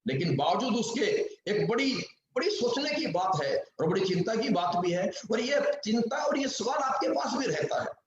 लेकिन बावजूद उसके एक बड़ी बड़ी सोचने की बात है और बड़ी चिंता की बात भी है। और ये चिंता और ये सवाल आपके पास भी रहता है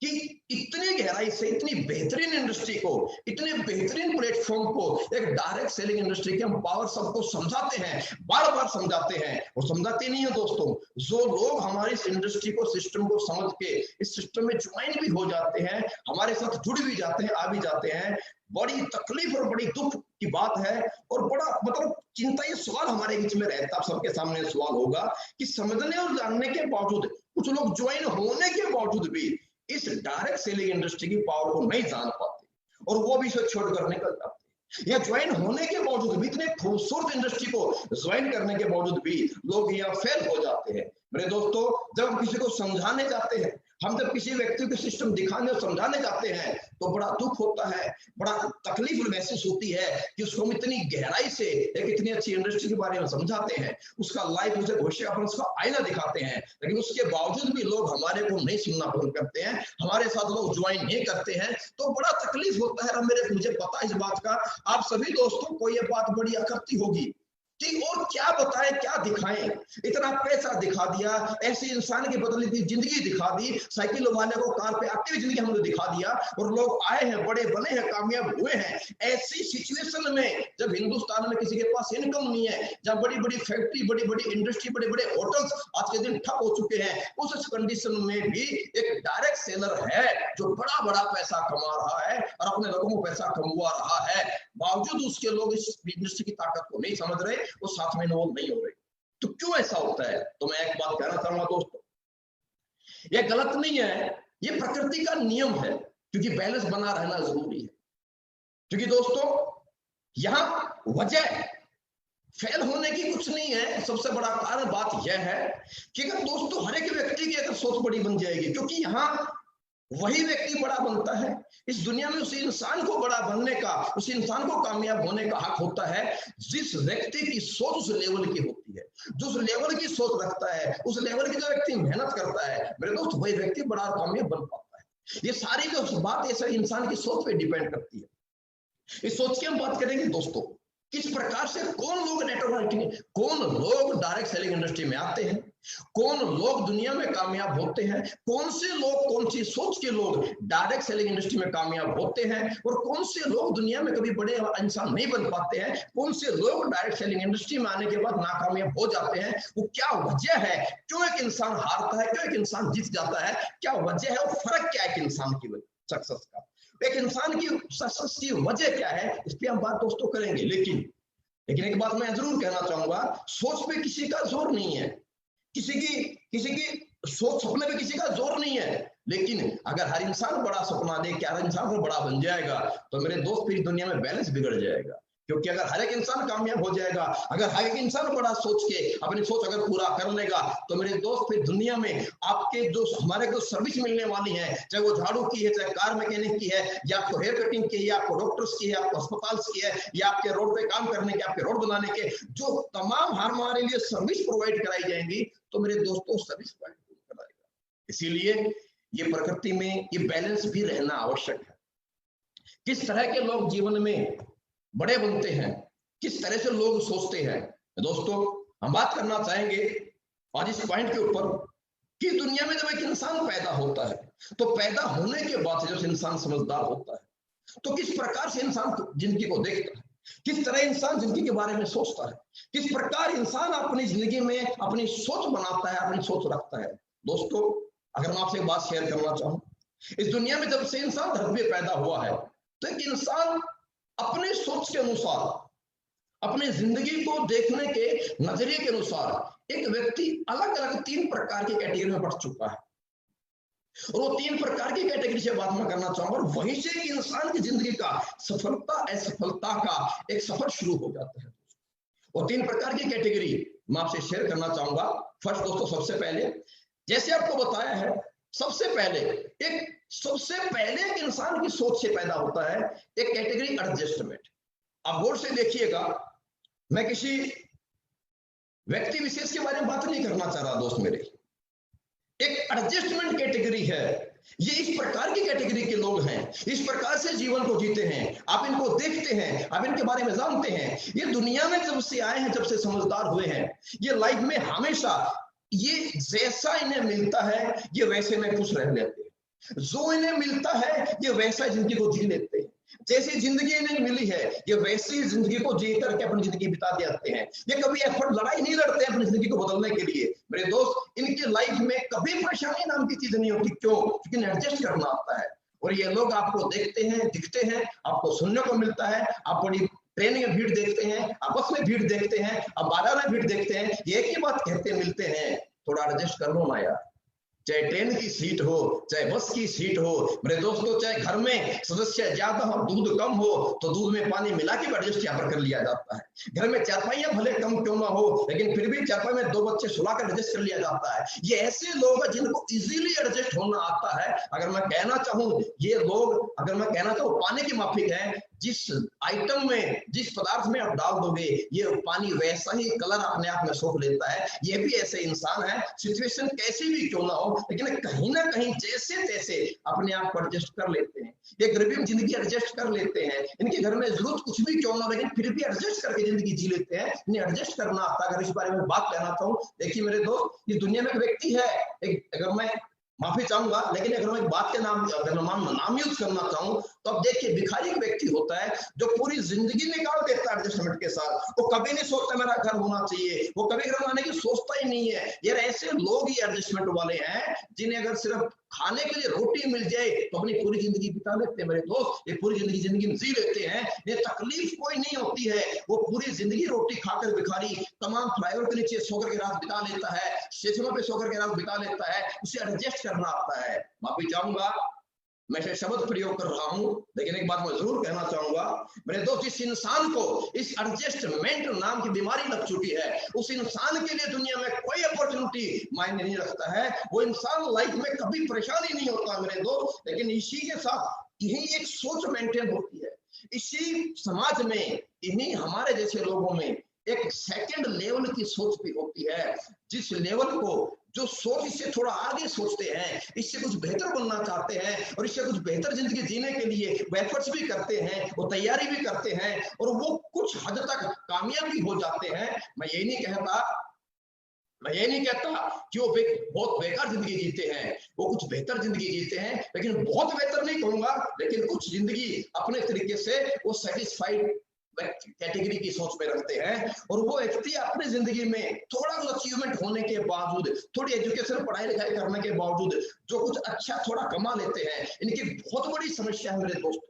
कि इतनी गहराई से इतनी बेहतरीन इंडस्ट्री को, इतने बेहतरीन प्लेटफॉर्म को, एक डायरेक्ट सेलिंग इंडस्ट्री के हम पावर सबको समझाते हैं, बार बार समझाते हैं और समझाते नहीं है दोस्तों। जो लोग हमारी इस इंडस्ट्री को, सिस्टम को समझ के इस सिस्टम में ज्वाइन भी हो जाते हैं, हमारे साथ जुड़ भी जाते हैं, आ भी जाते हैं, बड़ी तकलीफ और बड़ी दुख की बात है और बड़ा मतलब चिंता। ये सवाल हमारे बीच में रहता है, सबके सामने सवाल होगा कि समझने और जानने के बावजूद कुछ लोग ज्वाइन होने के बावजूद भी इस डायरेक्ट सेलिंग इंडस्ट्री की पावर को नहीं जान पाते और वो भी इसे छोड़कर निकल जाते। या ज्वाइन होने के बावजूद भी, इतने खूबसूरत इंडस्ट्री को ज्वाइन करने के बावजूद भी लोग यहाँ फेल हो जाते हैं। मेरे दोस्तों, जब हम किसी को समझाने जाते हैं, हम जब किसी व्यक्ति को सिस्टम दिखाने और समझाने जाते हैं तो बड़ा दुख होता है, बड़ा तकलीफ महसूस होती है कि उसको हम इतनी गहराई से एक इतनी अच्छी इंडस्ट्री के बारे में समझाते हैं, उसका लाइफ, उसे भविष्य का उसका आईना दिखाते हैं, लेकिन उसके बावजूद भी लोग हमारे को नहीं सुनना पसंद करते हैं, हमारे साथ लोग ज्वाइन नहीं करते हैं, तो बड़ा तकलीफ होता है। मुझे पता है इस बात का, आप सभी दोस्तों को ये बात बड़ी अखरती होगी कि और क्या बताएं, क्या दिखाएं, इतना पैसा दिखा दिया, ऐसे इंसान की बदली हुई जिंदगी दिखा दी, साइकिल वाले को कार पे आती हुई जिंदगी हमने दिखा दिया और लोग आए हैं, बड़े बने हैं, कामयाब हुए हैं। ऐसी सिचुएशन में जब हिंदुस्तान में किसी के पास इनकम नहीं है, जब बड़ी बड़ी फैक्ट्री, बड़ी बड़ी इंडस्ट्री, बड़े बड़े होटल्स आज के दिन ठप हो चुके हैं, उस कंडीशन में भी एक डायरेक्ट सेलर है जो बड़ा बड़ा पैसा कमा रहा है और अपने लोगों को पैसा कमवा रहा है, बावजूद उसके लोग इस इंडस्ट्री की ताकत को नहीं समझ रहे, वो साथ में इन्वॉल्व नहीं हो रहे। तो क्यों ऐसा होता है? तो मैं एक बात कहना चाहूंगा दोस्तों, ये गलत नहीं है, ये प्रकृति का नियम है, क्योंकि बैलेंस बना रहना जरूरी है। क्योंकि दोस्तों यहां वजह फेल होने की कुछ नहीं है, सबसे बड़ा कारण बात यह है कि अगर दोस्तों हर एक व्यक्ति की अगर सोच बड़ी बन जाएगी, क्योंकि यहां वही व्यक्ति बड़ा बनता है इस दुनिया में, उसी इंसान को बड़ा बनने का, उस इंसान को कामयाब होने का हक होता है जिस व्यक्ति की सोच उस लेवल की होती है, जो उस लेवल की सोच रखता है, उस लेवल की जो व्यक्ति मेहनत करता है, मेरे दोस्त, वही व्यक्ति बड़ा कामयाब बन पाता है। ये सारी जो बात ऐसे इंसान की सोच पे डिपेंड करती है। इस सोच की हम बात करेंगे दोस्तों, किस प्रकार से कौन लोग नेटवर्क मार्केटिंग, कौन लोग डायरेक्ट सेलिंग इंडस्ट्री में आते हैं, कौन लोग दुनिया में कामयाब होते हैं, कौन से लोग, कौन सी सोच के लोग डायरेक्ट सेलिंग इंडस्ट्री में कामयाब होते हैं और कौन से लोग दुनिया में कभी बड़े इंसान नहीं बन पाते हैं, कौन से लोग डायरेक्ट सेलिंग इंडस्ट्री में आने के बाद नाकामयाब हो जाते हैं, वो क्या वजह है, क्यों एक इंसान हारता है, क्यों एक इंसान जीत जाता है, क्या वजह है और फर्क क्या है एक इंसान की सक्सेस का, एक इंसान की सक्सेस की वजह क्या है, इस पे हम बात दोस्तों करेंगे। लेकिन एक बात मैं जरूर कहना चाहूंगा, सोच पे किसी का जोर नहीं है, किसी की सोच, सपने पे किसी का जोर नहीं है, लेकिन अगर हर इंसान बड़ा सपना दे कि हर इंसान को बड़ा बन जाएगा तो मेरे दोस्त फिर दुनिया में बैलेंस बिगड़ जाएगा। क्योंकि अगर हर एक इंसान कामयाब हो जाएगा, अगर हर एक इंसान बड़ा सोच के अपनी सोच अगर पूरा कर लेगा तो मेरे दोस्त फिर दुनिया में आपके जो हमारे को सर्विस मिलने वाली है, चाहे वो झाड़ू की है, चाहे कार मैकेनिक की है, या आपको हेयर कटिंग की है, या आपको डॉक्टर्स की है, आपको अस्पताल की है, या आपके रोड पे काम करने के, आपके रोड बनाने के, जो तमाम हमारे लिए सर्विस प्रोवाइड कराई जाएंगी, तो मेरे दोस्तों सर्विस प्रोवाइड कराएगा। इसीलिए ये प्रकृति में ये बैलेंस भी रहना आवश्यक है। किस तरह के लोग जीवन में बड़े बनते हैं, किस तरह से लोग सोचते हैं, दोस्तों हम बात करना चाहेंगे आज इस पॉइंट के ऊपर कि दुनिया में जब एक इंसान पैदा होता है तो पैदा होने के बाद जब इंसान समझदार होता है तो किस प्रकार से इंसान जिंदगी को देखता है, किस तरह इंसान जिंदगी के बारे में सोचता है, किस प्रकार इंसान अपनी जिंदगी में अपनी सोच बनाता है, अपनी सोच रखता है। दोस्तों अगर मैं आपसे एक बात शेयर करना चाहूं, इस दुनिया में जब से इंसान धरती पे पैदा हुआ है तो एक इंसान अपने सोच के अनुसार, अपनी जिंदगी को देखने के नजरिए के अनुसार एक व्यक्ति अलग अलग 3 प्रकार की कैटेगरी में बढ़ चुका है और वो 3 प्रकार की कैटेगरी से बात मैं करना चाहूंगा और वहीं से एक इंसान की जिंदगी का सफलता असफलता का एक सफर शुरू हो जाता है। वो 3 प्रकार की कैटेगरी मैं आपसे शेयर करना चाहूंगा। फर्स्ट दोस्तों, सबसे पहले जैसे आपको बताया है, सबसे पहले एक इंसान की सोच से पैदा होता है एक कैटेगरी एडजस्टमेंट। अब गौर से देखिएगा, मैं किसी व्यक्ति विशेष के बारे में बात नहीं करना चाह रहा दोस्त मेरे, एक एडजस्टमेंट कैटेगरी है ये इस प्रकार की कैटेगरी के लोग हैं, इस प्रकार से जीवन को जीते हैं। आप इनको देखते हैं, आप इनके बारे में जानते हैं। ये दुनिया में जब से आए हैं, जब से समझदार हुए हैं, ये लाइफ में हमेशा ये जैसा इन्हें मिलता है ये वैसे में खुश रह लेते हैं। जो इन्हें मिलता है ये वैसा जिंदगी को जी लेते हैं। जैसी जिंदगी इन्हें मिली है ये वैसी जिंदगी को जी करके अपनी जिंदगी बिता देते हैं। ये कभी एफर्ट लड़ाई नहीं लड़ते अपनी जिंदगी को बदलने के लिए। मेरे दोस्त, इनकी लाइफ में कभी परेशानी नाम की चीज नहीं होती। क्यों? क्योंकि इन्हें एडजस्ट करना आता है। और ये लोग आपको देखते हैं, दिखते हैं, आपको सुनने को मिलता है। आप बड़ी ट्रेन में भीड़ देखते हैं, आप बस में भीड़ देखते हैं, आप बाजार में भीड़ देखते हैं, ये एक ही बात कहते मिलते हैं, थोड़ा एडजस्ट कर लो ना यार। चाहे ट्रेन की सीट हो, चाहे बस की सीट हो, मेरे दोस्तों, चाहे घर में सदस्य ज्यादा हो, दूध कम हो, तो दूध में पानी मिला के एडजस्ट यहाँ पर कर लिया जाता है। घर में चारपाइयां भले कम क्यों ना हो, लेकिन फिर भी चारपाई में 2 बच्चे सुलाकर एडजस्ट कर लिया जाता है। ये ऐसे लोग हैं जिनको इजीली एडजस्ट होना आता है। अगर मैं कहना चाहूँ, ये लोग, अगर मैं कहना चाहूँ, पानी की माफिक है। जिस आइटम में, जिस पदार्थ में आप डाल दोगे, ये पानी वैसा ही कलर अपने आप में सोख लेता है। ये भी ऐसे इंसान है, सिचुएशन कैसी भी क्यों ना हो, लेकिन कहीं ना कहीं जैसे तैसे अपने आप को एडजस्ट कर लेते हैं। ये गरीबी में जिंदगी एडजस्ट कर लेते हैं। इनके घर में जरूरत कुछ भी क्यों ना हो, लेकिन फिर भी एडजस्ट करके जिंदगी जी लेते हैं। इन्हें एडजस्ट करना आता है। अगर इस बारे में बात कहना चाहूँ, देखिए मेरे दोस्त, ये दुनिया में एक व्यक्ति है, अगर मैं माफी चाहूंगा, लेकिन अगर मैं एक बात के नाम यूज करना चाहूं, तो अब देखिए, भिखारी एक व्यक्ति होता है जो पूरी जिंदगी निकाल देता है एडजस्टमेंट के साथ। वो कभी नहीं सोचता मेरा घर होना चाहिए, वो कभी घर बनाने की सोचता ही नहीं है। यार ऐसे लोग ही एडजस्टमेंट वाले हैं, जिन्हें अगर सिर्फ खाने के लिए रोटी मिल जाए तो अपनी पूरी जिंदगी बिता लेते हैं। मेरे दोस्त, ये पूरी जिंदगी में जी लेते हैं, ये तकलीफ कोई नहीं होती है। वो पूरी जिंदगी रोटी खाकर भिखारी तमाम फ्लाईओवर के नीचे सोकर के रात बिता लेता है, स्टेशनों पे सोकर के रात बिता लेता है। उसे एडजस्ट करना आता है। माफी चाहूंगा, मैं शब्द प्रयोग कर रहा हूं, लेकिन एक बात मैं जरूर कहना चाहूंगा, मेरे दोस्त, इस इंसान को इस एडजस्टमेंट नाम की बीमारी लग चुकी है। उस इंसान के लिए दुनिया में कोई अपॉर्चुनिटी मायने नहीं रखता है। वो इंसान लाइफ में कभी परेशानी नहीं होता मेरे दोस्त, लेकिन इसी के साथ यही एक सोच मेंटेन होती है। इसी समाज में, इन्हीं हमारे जैसे लोगों में एक सेकंड लेवल की सोच भी होती है, जिस लेवल को, जो सोच इससे थोड़ा आगे सोचते हैं, इससे कुछ बेहतर बनना चाहते हैं और इससे कुछ बेहतर जिंदगी जीने के लिए वो एफर्ट्स भी करते हैं, वो तैयारी भी करते हैं और वो कुछ हद तक कामयाब भी हो जाते हैं। मैं यही नहीं कहता कि वो बहुत बेकार जिंदगी जीते हैं, वो कुछ बेहतर जिंदगी जीते हैं, लेकिन बहुत बेहतर नहीं कहूंगा, लेकिन कुछ जिंदगी अपने तरीके से वो सेटिस्फाइड कैटेगरी की सोच में रखते हैं। और वो व्यक्ति अपनी जिंदगी में थोड़ा कुछ अचीवमेंट होने के बावजूद, थोड़ी एजुकेशन, पढ़ाई लिखाई करने के बावजूद जो कुछ अच्छा थोड़ा कमा लेते हैं, इनकी बहुत बड़ी समस्या है मेरे दोस्तों।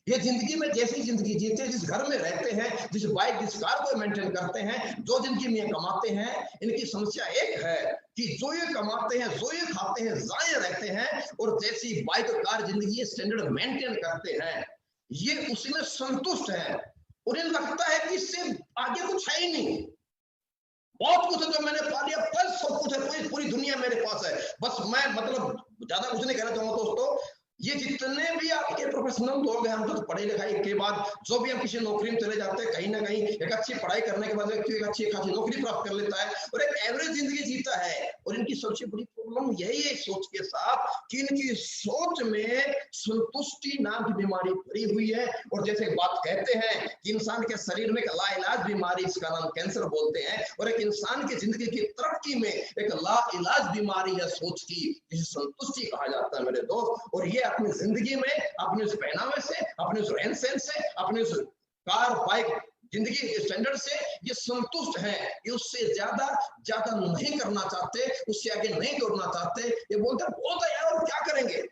ये जिंदगी में जैसी जिंदगी जीते, जिस घर में रहते हैं, जिस बाइक, जिस कार को मेंटेन करते हैं, जो जिंदगी में कमाते हैं, इनकी समस्या एक है कि जो ये कमाते हैं, जो ये खाते हैं, जहाँ ये रहते हैं, और जैसी बाइक, कार, जिंदगी स्टैंडर्ड मेंटेन करते हैं, ये उसी में संतुष्ट है। उन्हें लगता है कि इससे आगे कुछ है ही नहीं, बहुत कुछ है जो मैंने पा लिया, बस सब कुछ है, पूरी दुनिया मेरे पास है, बस मैं, मतलब ज्यादा कुछ नहीं कहना चाहूंगा दोस्तों। ये जितने भी आपके प्रोफेशनल लोग हैं, हम जो पढ़ाई लिखाई के बाद जो भी हम किसी नौकरी में चले जाते हैं, कहीं ना कहीं एक अच्छी पढ़ाई करने के बाद व्यक्ति एक अच्छी खासी नौकरी प्राप्त कर लेता है और एक एवरेज जिंदगी जीता है। और इनकी सबसे बड़ी प्रॉब्लम यही है सोच के साथ कि इनकी सोच में संतुष्टि नाम की बीमारी भरी हुई है। और जैसे बात कहते हैं कि इंसान के शरीर में एक लाइलाज बीमारी, इसका नाम कैंसर बोलते हैं, और एक इंसान की जिंदगी की तरक्की में एक लाइलाज बीमारी है सोच की, जिसे संतुष्टि कहा जाता है मेरे दोस्त। और ये अपनी जिंदगी में, अपने उस पहनावे से, अपने उस रहन सहन से, अपने उस कार, बाइक, जिंदगी के स्टैंडर्ड से ये संतुष्ट है। ये उससे ज्यादा नहीं करना चाहते, उससे आगे नहीं दौड़ना चाहते। ये बोलते हैं बहुत है यार, और क्या करेंगे,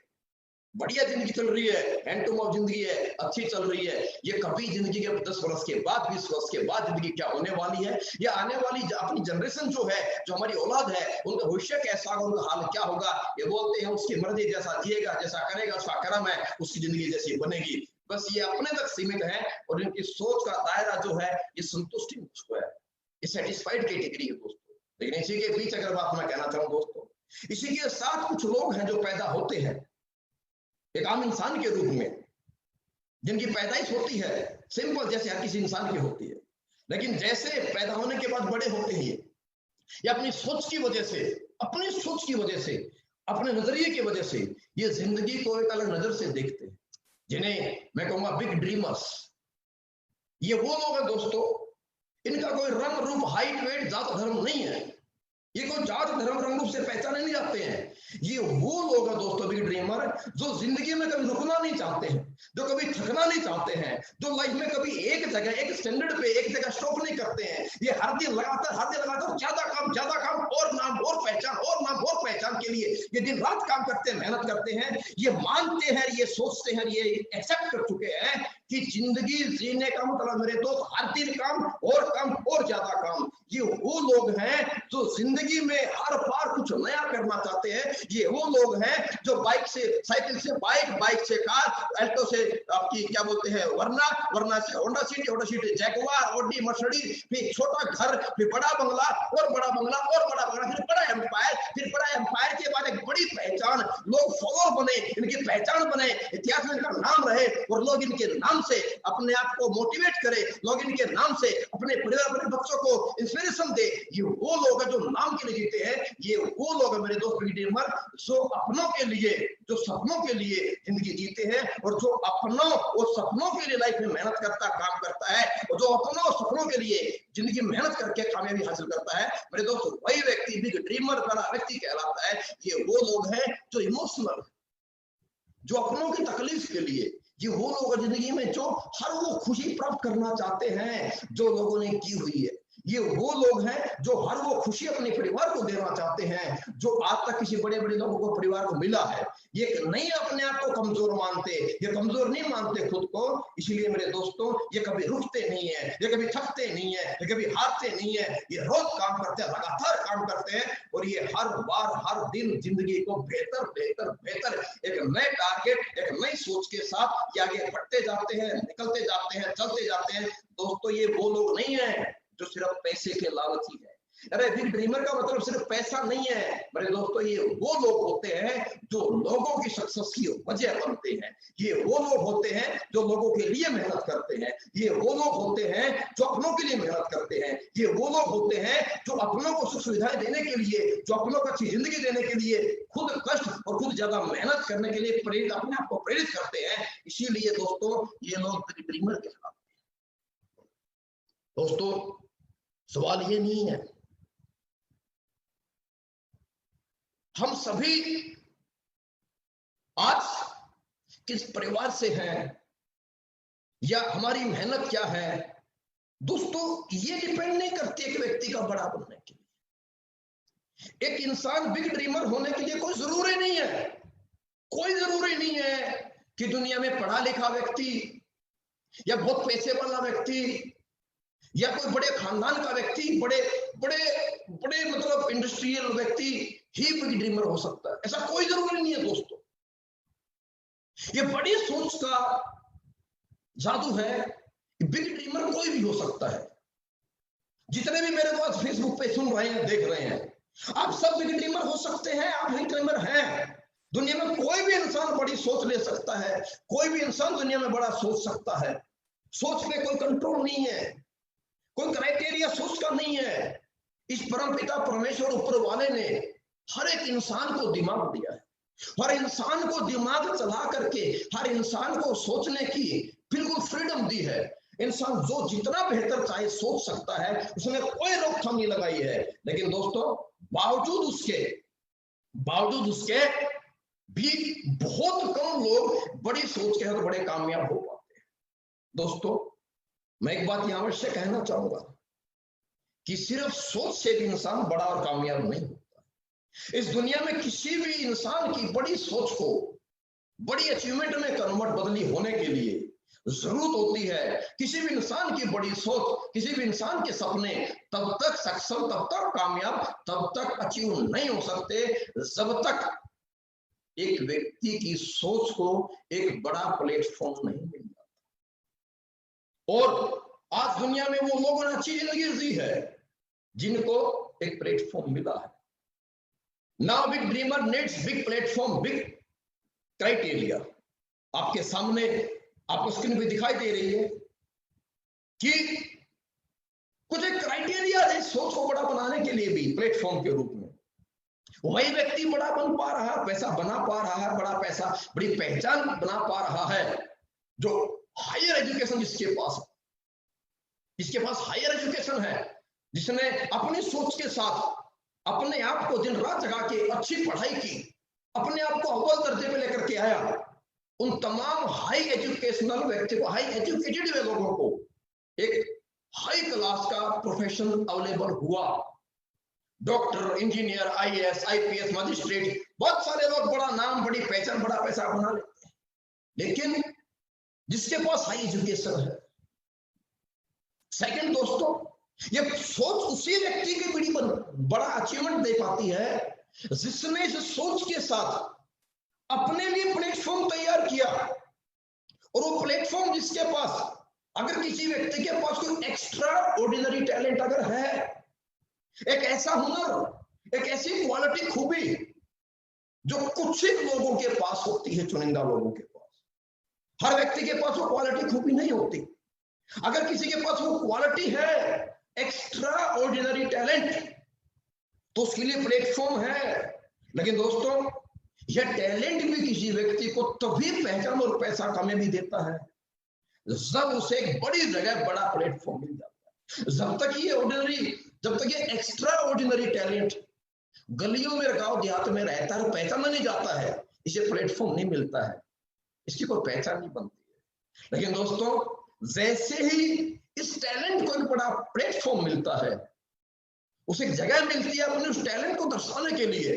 बढ़िया जिंदगी चल रही है, हैंड टू माउथ जिंदगी है, अच्छी चल रही है। ये कभी जिंदगी के 10 वर्ष के बाद, 20 वर्ष के बाद जिंदगी क्या होने वाली है, या आने वाली अपनी जनरेशन जो है, जो हमारी औलाद है, उनका भविष्य कैसा होगा, उनका हाल क्या होगा, ये बोलते हैं उसकी मर्जी, जैसा जिएगा, जैसा करेगा, उसका कर्म है, उसकी जिंदगी जैसी बनेगी। बस ये अपने तक सीमित है और इनकी सोच का दायरा जो है ये संतुष्टि मुझको है, ये सेटिस्फाइड कैटेगरी है दोस्तों। लेकिन इसी के बीच अगर बात मैं कहना चाहूँ दोस्तों, इसी के साथ कुछ लोग हैं जो पैदा होते हैं एक आम इंसान के रूप में, जिनकी पैदाइश होती है सिंपल जैसे हर किसी इंसान की होती है, लेकिन जैसे पैदा होने के बाद बड़े होते हैं या अपनी सोच की वजह से अपने नजरिए की वजह से ये जिंदगी को एक अलग नजर से देखते हैं, जिन्हें मैं कहूंगा बिग ड्रीमर्स। ये वो लोग हैं दोस्तों, इनका कोई रंग रूप हाइट वेट जात धर्म नहीं है, ये कोई जात धर्म रंग रूप से पहचाने नहीं जाते हैं। ये वो लोग हैं दोस्तों बिग ड्रीमर, जो जिंदगी में कभी रुकना नहीं चाहते हैं, जो कभी थकना नहीं चाहते हैं, जो लाइफ में कभी एक जगह एक स्टैंडर्ड पे एक जगह स्टॉप नहीं करते हैं। ये हर दिन लगातार ज्यादा काम और नाम और पहचान के लिए ये दिन रात काम करते हैं, मेहनत करते हैं। ये मानते हैं, ये सोचते हैं, ये एक्सेप्ट कर चुके हैं कि जिंदगी जीने का मतलब मेरे दोस्त हर दिन काम और ज्यादा काम। ये वो लोग हैं जो जिंदगी में हर बार कुछ नया करना चाहते हैं। ये वो लोग हैं जो बाइक से साइकिल से बाइक से कार, अल्टो से आपकी क्या बोलते हैं वरना से Honda city Jaguar, Audi, Mercedes, फिर छोटा घर, फिर बड़ा बंगला, फिर बड़ा एम्पायर के बाद एक बड़ी पहचान, लोग फॉलो बने, इनकी पहचान बने, इतिहास में इनका नाम रहे और लोग इनके नाम से अपने आप को मोटिवेट करे, लोग इनके नाम से अपने परिवार अपने बच्चों को इंस्पिरेशन दे। ये वो लोग हैं जो नाम के लिए जीते हैं। ये वो लोग हैं मेरे दोस्त बिग ड्रीमर, जो अपनों के लिए, जो सपनों के लिए जिंदगी जीते हैं और जो अपनों और सपनों के लिए लाइफ में मेहनत करता काम करता है और जो अपनों और सपनों के लिए जिंदगी में मेहनत करके कामयाबी हासिल करता है, मेरे दोस्त वही व्यक्ति बिग ड्रीमर बड़ा व्यक्ति कहलाता है। ये वो लोग हैं जो इमोशनल, जो अपनों की तकलीफ के लिए, ये वो लोग जिंदगी में जो हर वो खुशी प्राप्त करना चाहते हैं जो लोगों ने की हुई है। ये वो लोग हैं जो हर वो खुशी अपने परिवार को देना चाहते हैं जो आज तक किसी बड़े लोगों को परिवार को मिला है। ये नहीं अपने आप को कमजोर मानते, ये कमजोर नहीं मानते खुद को, इसलिए मेरे दोस्तों ये कभी रुकते नहीं है, ये कभी थकते नहीं है, ये कभी हारते नहीं है। ये रोज काम करते हैं, लगातार काम करते हैं और ये हर बार हर दिन जिंदगी को बेहतर एक नए टारगेट, एक नई सोच के साथ ये आगे बढ़ते जाते हैं, निकलते जाते हैं, चलते जाते हैं। दोस्तों ये वो लोग नहीं है जो सिर्फ पैसे के लालची है। अरे बिग ड्रीमर का मतलब सिर्फ पैसा नहीं है मेरे दोस्तों, ये वो लोग होते हैं जो लोगों की सक्सेस की वजह बनते हैं। ये वो लोग होते हैं जो लोगों के लिए मेहनत करते हैं। ये वो लोग होते हैं जो अपनों के लिए मेहनत करते हैं। ये वो लोग होते हैं जो अपनों को सुख सुविधाएं देने के लिए, जो अपनों को अच्छी जिंदगी देने के लिए खुद कष्ट और खुद ज्यादा मेहनत करने के लिए प्रेरित, अपने आप को प्रेरित करते हैं। इसीलिए दोस्तों ये लोग बिग ड्रीमर कहलाते हैं। दोस्तों सवाल ये नहीं है, हम सभी आज किस परिवार से हैं या हमारी मेहनत क्या है, दोस्तों ये डिपेंड नहीं करती एक व्यक्ति का बड़ा बनने के लिए। एक इंसान बिग ड्रीमर होने के लिए कोई जरूरी नहीं है कि दुनिया में पढ़ा लिखा व्यक्ति या बहुत पैसे वाला व्यक्ति या कोई बड़े खानदान का व्यक्ति, बड़े मतलब इंडस्ट्रियल व्यक्ति ही बिग ड्रीमर हो सकता है, ऐसा कोई जरूरी नहीं है दोस्तों। ये बड़ी सोच का जादू है कि बिग ड्रीमर कोई भी हो सकता है। जितने भी मेरे पास फेसबुक पे सुन रहे हैं, देख रहे हैं, आप सब बिग ड्रीमर हो सकते हैं, आप बिग ड्रीमर हैं। दुनिया में कोई भी इंसान बड़ी सोच ले सकता है, कोई भी इंसान दुनिया में बड़ा सोच सकता है। सोच पे कोई कंट्रोल नहीं है, कोई क्राइटेरिया सोच का नहीं है। इस परमपिता परमेश्वर ऊपर वाले ने हर एक इंसान को दिमाग दिया है, हर इंसान को दिमाग चला करके हर इंसान को सोचने की बिल्कुल फ्रीडम दी है। इंसान जो जितना बेहतर चाहे सोच सकता है, उसने कोई रोकथाम नहीं लगाई है। लेकिन दोस्तों बावजूद उसके भी बहुत कम लोग बड़ी सोच के साथ बड़े कामयाब हो पाते हैं। दोस्तों मैं एक बात यहां अवश्य कहना चाहूंगा कि सिर्फ सोच से भी इंसान बड़ा और कामयाब नहीं होता। इस दुनिया में किसी भी इंसान की बड़ी सोच को बड़ी अचीवमेंट में कन्वर्ट बदली होने के लिए जरूरत होती है। किसी भी इंसान की बड़ी सोच, किसी भी इंसान के सपने तब तक सक्षम, तब तक कामयाब, तब तक अचीव नहीं हो सकते जब तक एक व्यक्ति की सोच को एक बड़ा प्लेटफॉर्म नहीं मिल जाता। और आज दुनिया में वो लोगों ने अच्छी जिंदगी जी है जिनको एक प्लेटफॉर्म मिला है। Now big dreamer needs big platform, big criteria. आपके सामने आपको स्क्रीन पे दिखाई दे रही है कि कुछ एक क्राइटेरिया है सोच को बड़ा बनाने के लिए भी प्लेटफॉर्म के रूप में। वही व्यक्ति बड़ा बन पा रहा है, पैसा बना पा रहा है, बड़ा पैसा, बड़ी पहचान बना पा रहा है, जो हायर एजुकेशन जिसके पास हायर एजुकेशन है, जिसने अपनी सोच के साथ अपने आप को दिन रात जगा के अच्छी पढ़ाई की, अपने आप को अव्वल दर्जे पे लेकर के आया। उन तमाम हाई एजुकेशनल व्यक्ति को, हाई एजुकेटेड लोगों को एक हाई क्लास का प्रोफेशन अवेलेबल हुआ। Doctor, engineer, IAS, IPS, magistrate, बहुत सारे लोग बड़ा नाम, बड़ी पहचान, बड़ा पैसा बना लेते हैं। लेकिन जिसके पास हाई एजुकेशन है, सेकंड दोस्तों, ये सोच उसी व्यक्ति की बड़ा अचीवमेंट दे पाती है जिसने इस सोच के साथ अपने लिए प्लेटफॉर्म तैयार किया। और वो प्लेटफॉर्म जिसके पास, अगर किसी व्यक्ति के पास कोई एक्स्ट्रा ऑर्डिनरी टैलेंट अगर है, एक ऐसा हुनर, एक ऐसी क्वालिटी, खूबी जो कुछ ही लोगों के पास होती है, चुनिंदा लोगों के पास, हर व्यक्ति के पास वो क्वालिटी खूबी नहीं होती। अगर किसी के पास वो क्वालिटी है, एक्स्ट्रा ऑर्डिनरी टैलेंट, तो उसके लिए प्लेटफॉर्म है। लेकिन दोस्तों, यह टैलेंट भी किसी व्यक्ति को तभी पहचान और पैसा कामयाबी देता है जब उसे एक बड़ी जगह बड़ा प्लेटफॉर्म मिल जाता है। जब तक ये एक्स्ट्रा ऑर्डिनरी टैलेंट गलियों में, गांव देहात में रहता है, पहचाना नहीं जाता है, इसे प्लेटफॉर्म नहीं मिलता है, इसकी कोई पहचान नहीं बनती है। लेकिन दोस्तों, जैसे ही इस टैलेंट को एक बड़ा प्लेटफॉर्म मिलता है, उसे एक जगह मिलती है अपने उस टैलेंट को दर्शाने के लिए,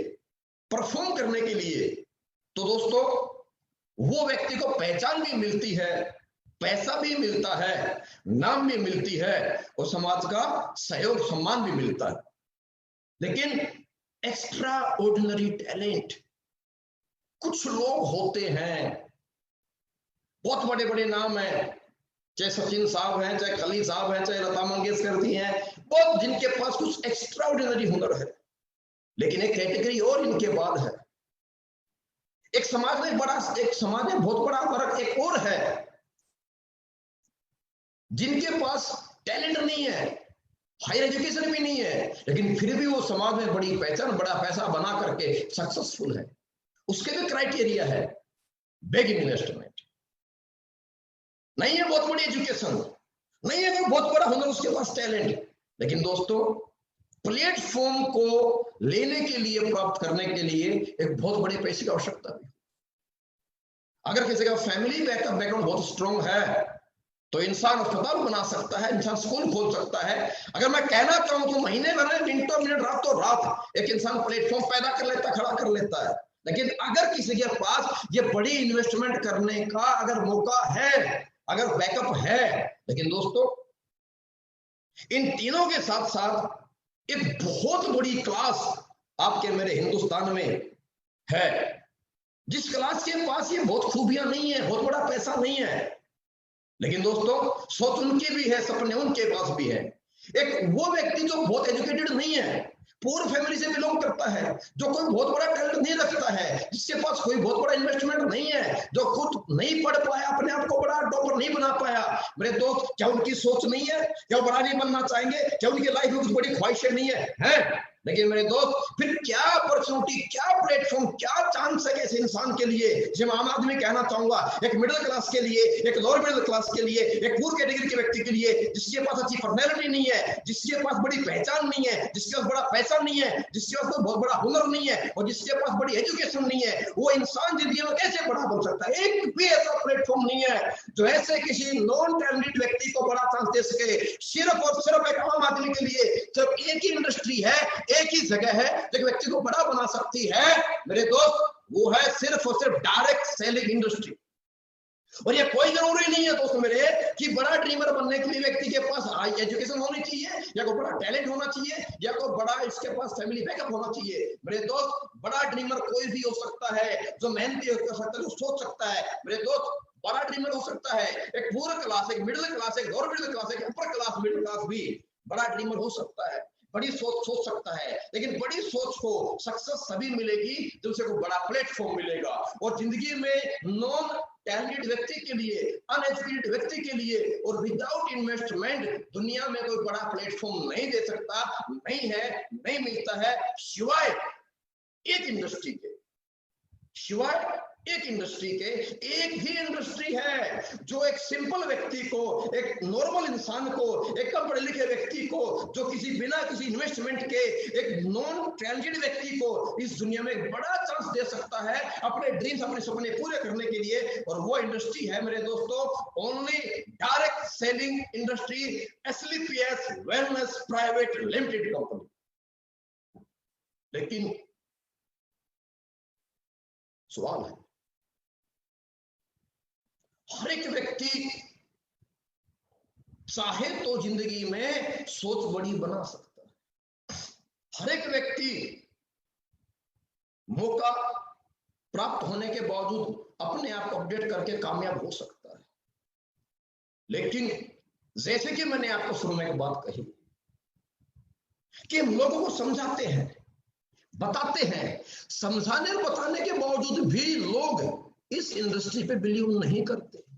परफॉर्म करने के लिए, तो दोस्तों वो व्यक्ति को पहचान भी मिलती है, पैसा भी मिलता है, नाम भी मिलती है, और समाज का सहयोग, सम्मान भी मिलता है। लेकिन एक्स्ट्रा ऑर्डिनरी टैलेंट कुछ लोग होते हैं, बहुत बड़े बड़े नाम हैं, चाहे सचिन साहब हैं, चाहे खली साहब हैं, चाहे लता मंगेशकर जी हैं, बहुत जिनके पास कुछ एक्स्ट्रा ऑर्डिनरी हुनर है। लेकिन एक कैटेगरी और इनके बाद है, एक समाज में बहुत बड़ा फर्क एक और है, जिनके पास टैलेंट नहीं है, हायर एजुकेशन भी नहीं है, लेकिन फिर भी वो समाज में बड़ी पहचान, बड़ा पैसा बना करके सक्सेसफुल है। उसके भी क्राइटेरिया है, बिग इन्वेस्टमेंट, नहीं है बहुत बड़ी एजुकेशन, नहीं है कोई बहुत बड़ा हुनर, उसके पास टैलेंट, लेकिन दोस्तों प्लेटफॉर्म को लेने के लिए, प्राप्त करने के लिए एक बहुत बड़े पैसे की आवश्यकता है। अगर किसी का फैमिली बैकग्राउंड बहुत स्ट्रॉन्ग है, तो इंसान अस्पताल बना सकता है, इंसान स्कूल खोल सकता है। अगर मैं कहना चाहूं तो महीने भर में, मिनटों मिनट, रातों रात एक इंसान प्लेटफॉर्म पैदा कर लेता, खड़ा कर लेता है। लेकिन अगर किसी के पास ये बड़ी इन्वेस्टमेंट करने का अगर मौका है, अगर बैकअप है, लेकिन दोस्तों इन तीनों के साथ साथ एक बहुत बड़ी क्लास आपके मेरे हिंदुस्तान में है, जिस क्लास के पास ये बहुत खूबियां नहीं है, बहुत बड़ा पैसा नहीं है, लेकिन दोस्तों सोच उनकी भी है, सपने उनके पास भी है। एक वो व्यक्ति जो बहुत एजुकेटेड नहीं है, पूर फैमिली से बिलोंग करता है, जो कोई बहुत बड़ा टैलेंट नहीं रखता है, जिसके पास कोई बहुत बड़ा इन्वेस्टमेंट नहीं है, जो खुद नहीं पढ़ पाया, अपने आप को बड़ा टॉपर नहीं बना पाया, मेरे दोस्त क्या उनकी सोच नहीं है? क्या बड़ा नहीं बनना चाहेंगे? क्या उनकी लाइफ में कुछ बड़ी ख्वाहिशें नहीं है? लेकिन मेरे दोस्त फिर क्या अपॉर्चुनिटी, क्या प्लेटफॉर्म, क्या चांस है ऐसे इंसान के लिए, जिसे आम आदमी कहना चाहूंगा, एक मिडिल क्लास के लिए, एक लोअर मिडिल क्लास के लिए, एक पूर कैटेगरी के व्यक्ति के लिए, जिसके पास अच्छी पर्सनैलिटी नहीं है, जिसके पास बड़ी पहचान नहीं है, जिसके पास बड़ा पैसा नहीं है, जिसके पास कोई बहुत बड़ा हुनर नहीं है, और जिसके पास बड़ी एजुकेशन नहीं है, वो इंसान जिंदगी में कैसे बड़ा बन सकता है? एक भी ऐसा प्लेटफॉर्म नहीं है जो ऐसे किसी नॉन टैलेंटेड व्यक्ति को बड़ा चांस दे सके। सिर्फ और सिर्फ एक आम आदमी के लिए सिर्फ एक ही इंडस्ट्री है, एक ही जगह है जो व्यक्ति को बड़ा बना सकती है मेरे दोस्त, वो है सिर्फ और सिर्फ डायरेक्ट सेलिंग इंडस्ट्री। और ये कोई जरूरी नहीं है दोस्त मेरे कि बड़ा ड्रीमर बनने के लिए व्यक्ति के पास हाई एजुकेशन होनी चाहिए, या कोई बड़ा टैलेंट होना चाहिए, या कोई बड़ा इसके पास फैमिली बैकअप होना चाहिए। मेरे दोस्त बड़ा ड्रीमर कोई भी हो सकता है, जो मेहनती कर सकता है, जो सोच सकता है। मेरे दोस्त बड़ा ड्रीमर हो सकता है, एक पूरा क्लास, एक मिडिल क्लास, एक लोअर मिडिल क्लास, एक अपर क्लास, मिडिल क्लास भी बड़ा ड्रीमर हो सकता है, बड़ी सोच सकता है। लेकिन बड़ी सोच को सक्सेस तभी मिलेगी जब उसे कोई बड़ा प्लेटफॉर्म मिलेगा। और जिंदगी में नॉन टैलेंटेड व्यक्ति के लिए, अनएजुकेटेड व्यक्ति के लिए और विदाउट इन्वेस्टमेंट दुनिया में कोई बड़ा प्लेटफॉर्म नहीं दे सकता, नहीं है, नहीं मिलता है, सिवाय एक इंडस्ट्री के सिवाय, एक इंडस्ट्री के, एक ही इंडस्ट्री है जो एक सिंपल व्यक्ति को, एक नॉर्मल इंसान को, एक कम पढ़े लिखे व्यक्ति को, जो किसी बिना किसी इन्वेस्टमेंट के एक नॉन ट्रांजिट व्यक्ति को इस दुनिया में एक बड़ा चांस दे सकता है अपने ड्रीम्स, अपने सपने पूरे करने के लिए। और वो इंडस्ट्री है मेरे दोस्तों, only direct selling industry, SLPS wellness private limited company. लेकिन सवाल है, हर एक व्यक्ति चाहे तो जिंदगी में सोच बड़ी बना सकता है। हर एक व्यक्ति मौका प्राप्त होने के बावजूद अपने आप को अपडेट करके कामयाब हो सकता है। लेकिन जैसे कि मैंने आपको शुरू में एक बात कही कि हम लोगों को समझाते हैं, बताते हैं, समझाने और बताने के बावजूद भी लोग इस इंडस्ट्री पे बिलीव नहीं करते।